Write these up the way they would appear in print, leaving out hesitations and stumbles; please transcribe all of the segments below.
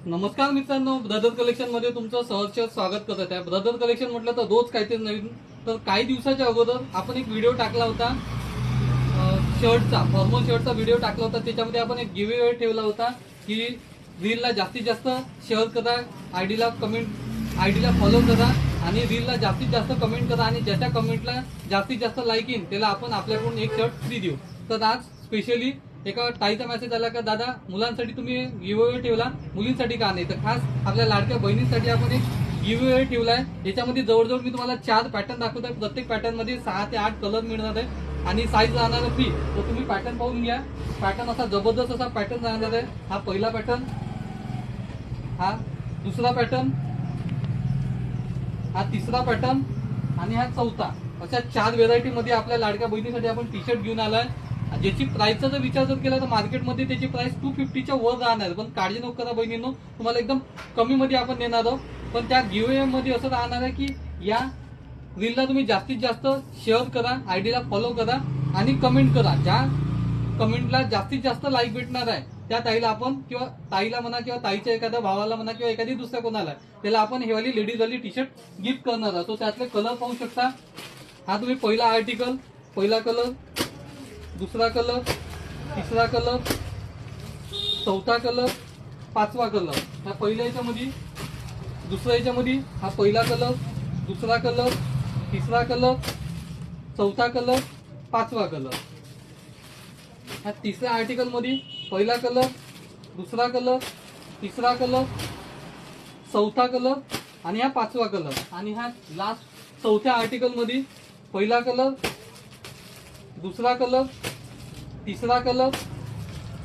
नमस्कार मित्रांनो, brother collection मध्ये तुमचं सहर्ष स्वागत करत आहे। ब्रदर कलेक्शन म्हटलं तर रोज काहीतरी नवीन। तर काही दिवसाच्या अगोदर आपण एक व्हिडिओ टाकला होता शर्टचा, फॉर्मल शर्टचा व्हिडिओ टाकला होता। त्याच्यामध्ये आपण एक गिव्ह अवे ठेवला होता की रीलला जास्तीत जास्त शेअर करा, आयडीला फॉलो करा आणि रीलला जास्तीत जास्त कमेंट करा आणि ज्याच्या कमेंटला जास्तीत जास्त लाईक येईल त्याला आपण आपल्याकडून एक शर्ट फ्री देऊ। तर आज स्पेशली एका ताईचा मेसेज आला का दादा मुलांसाठी तुम्ही गिव्ह अवे ठेवला, मुलींसाठी का नाही? तर खास आपल्या लाडक्या बहिणींसाठी आपण एक गिव्ह अवे ठेवलाय। याच्यामध्ये जवळजवळ मी तुम्हाला 4 पॅटर्न दाखवत आहे। प्रत्येक पॅटर्न मध्ये 6 ते 8 कलर मिळणार आहे आणि साईज राहणार फ्री। तर तुम्ही पॅटर्न पाहून घ्या। पॅटर्न असा जबरदस्त असा पॅटर्न राहणार आहे। हा पहिला पॅटर्न, हा दुसरा पॅटर्न, हा तिसरा पॅटर्न आणि हा चौथा। अशा 4 व्हेरायटी मध्ये आपल्या लाडक्या बहिणीसाठी आपण टी शर्ट घेऊन आलाय। ज्याची प्राइसचा जर विचार जर केला तर मार्केटमध्ये त्याची प्राइस 250च्या वर राहणार, पण काळजी नको करा बहिणींनो, तुम्हाला एकदम कमी मध्ये आपण देणार आहोत। पण त्या गिव्ह अवे मध्ये असं राहणार आहे की या रीलला तुम्ही जास्तीत जास्त शेअर करा, आयडीला फॉलो करा आणि कमेंट करा। ज्या कमेंटला जास्तीत जास्त लाईक भेटणार आहे त्या ताईला आपण, किंवा ताईला म्हणा किंवा ताईच्या एखाद्या भावाला म्हणा किंवा एखादी दुसऱ्या कोणाला, त्याला आपण हे वाली लेडीज वाली टी शर्ट गिफ्ट करणार आहोत। तो त्यातले कलर पाहू शकता। हा तुम्ही पहिला आर्टिकल, पहिला कलर, दुसरा कलर, तिसरा कलर, चौथा कलर, पाचवा कलर। ह्या पहिल्या याच्यामध्ये, दुसऱ्या याच्यामध्ये हा पहिला कलर, दुसरा कलर, तिसरा कलर, चौथा कलर, पाचवा कलर। ह्या तिसऱ्या आर्टिकल मध्ये पहिला कलर, दुसरा कलर, तिसरा कलर, चौथा कलर आणि हा पाचवा कलर। आणि ह्या लास्ट चौथ्या आर्टिकल मध्ये पहिला कलर, दुसरा कलर, तिसरा कलर,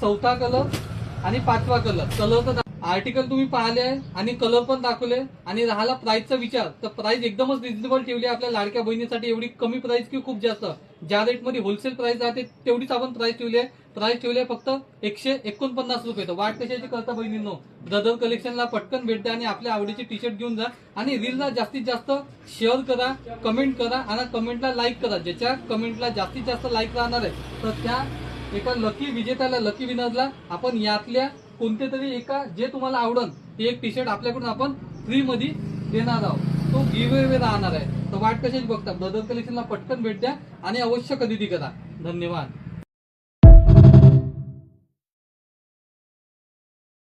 चौथा कलर आणि पाचवा कलर। कलर तर आर्टिकल तुम्ही पाहिले आहे आणि कलर पण दाखवले। आणि राहिला प्राइसचा विचार, तर प्राइस एकदमच रिजनेबल ठेवली आपल्या लाडक्या बहिणीसाठी। एवढी कमी प्राइस की खूप जास्त, ज्या रेट मध्ये होलसेल प्राइस राहते तेवढीच आपण प्राइस ठेवली आहे। प्राइस ठेवली आहे फक्त 149 रुपये। तर वाट कशाची करता बहिणींनो, ब्रदर कलेक्शनला पटकन भेट द्या आणि आपल्या आवडीची टी शर्ट घेऊन जा आणि रीलला जास्तीत जास्त शेअर करा, कमेंट करा आणि कमेंटला लाईक करा। ज्याच्या कमेंटला जास्तीत जास्त लाईक राहणार आहे तर त्या एका लकी विजेत्याला, लकी विनरला आपण यातल्या कोणते तरी एका, जे तुम्हाला आवडल ते एक टी शर्ट आपल्याकडून आपण फ्री मध्ये देणार आहोत। तो गिव्ह अवे राहणार आहे। तर वाट कशाची बघता, ब्रदर कलेक्शनला पटकन भेट द्या आणि अवश्य खरेदी करा। धन्यवाद।